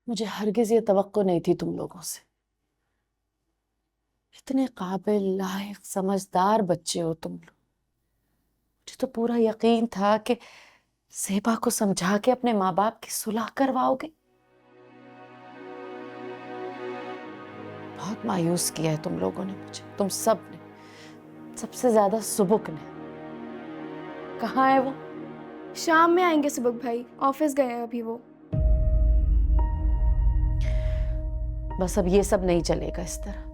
मुझे हरगिज ये तवक्को नहीं थी तुम लोगों से। इतने काबिल, लायक, समझदार बच्चे हो तुम लोग। मुझे तो पूरा यकीन था कि सेबा को समझा के अपने माँ बाप की सुलह करवाओगे। बहुत मायूस किया है तुम लोगों ने मुझे, तुम सब ने, सबसे ज्यादा सुबुक ने। कहाँ है वो? शाम में आएंगे सुबुक भाई, ऑफिस गए हैं अभी वो। बस अब ये सब नहीं चलेगा इस तरह।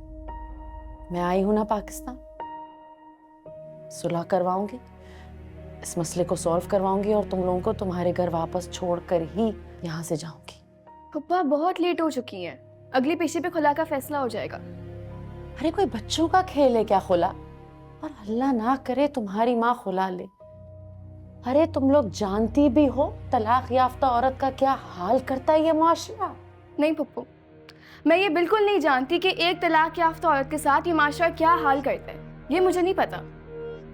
मैं आई हूं ना पाकिस्तान, सुलह करवाऊंगी, इस मसले को सॉल्व करवाऊंगी और तुम लोगों को तुम्हारे घर वापस छोड़कर ही यहाँ से जाऊंगी। पप्पा बहुत लेट हो चुकी हैं, अगली पेशी पे खुला का फैसला हो जाएगा। अरे कोई बच्चों का खेल है क्या खुला? और अल्लाह ना करे तुम्हारी माँ खुला ले। अरे तुम लोग जानती भी हो तलाक याफ्ता औरत का क्या हाल करता है ये माशरा। नहीं पप्पू, मैं ये बिल्कुल नहीं जानती कि एक तलाक याफ्ता औरत के साथ ये माशरा क्या हाल करता है, ये मुझे नहीं पता।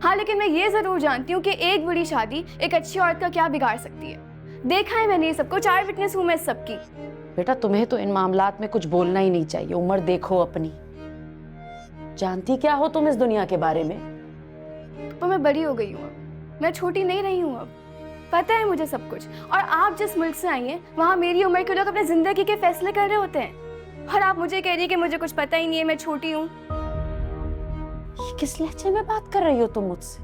हाँ, लेकिन मैं ये जरूर जानती हूँ कि एक बुरी शादी एक अच्छी औरत का क्या बिगाड़ सकती है। देखा है मैंने ये सबको, 4 विटनेस हूँ मैं इस सबकी। बेटा तुम्हें तो इन मामलात में कुछ बोलना ही नहीं चाहिए। उम्र देखो अपनी, जानती क्या हो तुम इस दुनिया के बारे में? पप्पा मैं बड़ी हो गई हूँ अब, मैं छोटी नहीं रही हूँ अब। पता है मुझे सब कुछ। और आप जिस मुल्क से आई हैं वहाँ मेरी उम्र के लोग अपने जिंदगी के फैसले कर रहे होते हैं, और आप मुझे कह रही है कि मुझे कुछ पता ही नहीं है, मैं छोटी हूँ। ये किस लहजे में बात कर रही हो तुम मुझसे?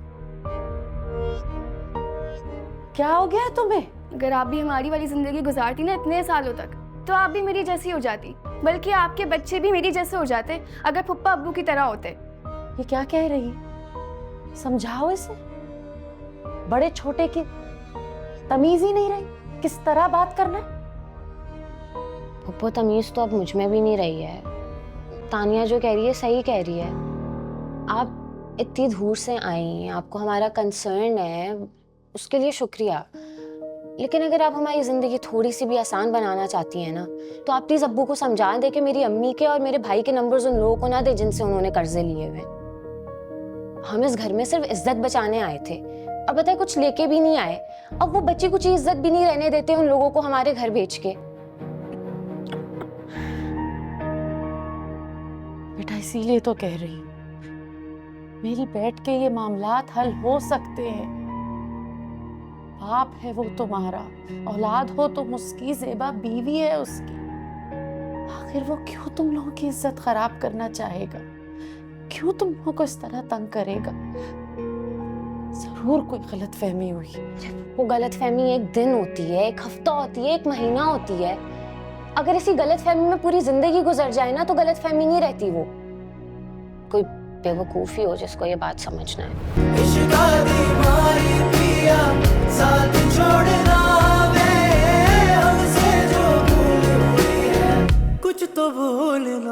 क्या हो गया तुम्हें? अगर आप भी हमारी वाली जिंदगी गुजारती ना इतने सालों तक, तो आप भी मेरी जैसी हो जाती, बल्कि आपके बच्चे भी मेरी जैसे हो जाते अगर पप्पा अब्बू की तरह होते। ये क्या कह रही है? समझाओ इसे। बड़े छोटे की तमीज ही नहीं रही, किस तरह बात करना है। पप्पू तमीज तो अब मुझ में भी नहीं रही है। तानिया जो कह रही है सही कह रही है। आप इतनी दूर से आई हैं, आपको हमारा कंसर्न है, उसके लिए शुक्रिया। लेकिन अगर आप हमारी ज़िंदगी थोड़ी सी भी आसान बनाना चाहती हैं ना, तो आप प्लीज़ अब्बू को समझा दें कि मेरी अम्मी के और मेरे भाई के नंबर्स उन लोगों को ना दे जिनसे उन्होंने कर्जे लिए हुए। हम इस घर में सिर्फ इज्जत बचाने आए थे, और पता है कुछ लेके भी नहीं आए। अब वो बच्ची कुछ इज्जत भी नहीं रहने देते उन लोगों को हमारे घर भेज के। बेटा इसीलिए तो कह रही हूँ, मेरी बैठ के ये मामलात हल हो सकते हैं। बाप है वो तुम्हारा, औलाद हो तुम उसकी, ज़ेबा बीवी है उसकी। आखिर वो क्यों तुम लोगों की इज्जत खराब करना चाहेगा? क्यों तुम लोगों को इस तरह तंग करेगा? जरूर कोई गलतफहमी हुई। वो गलतफहमी एक दिन होती है, एक हफ्ता होती है, एक महीना होती है। अगर इसी गलतफहमी में पूरी जिंदगी गुजर जाए ना, तो गलतफहमी नहीं रहती। वो कोई बेवकूफी हो जिसको ये बात समझना है।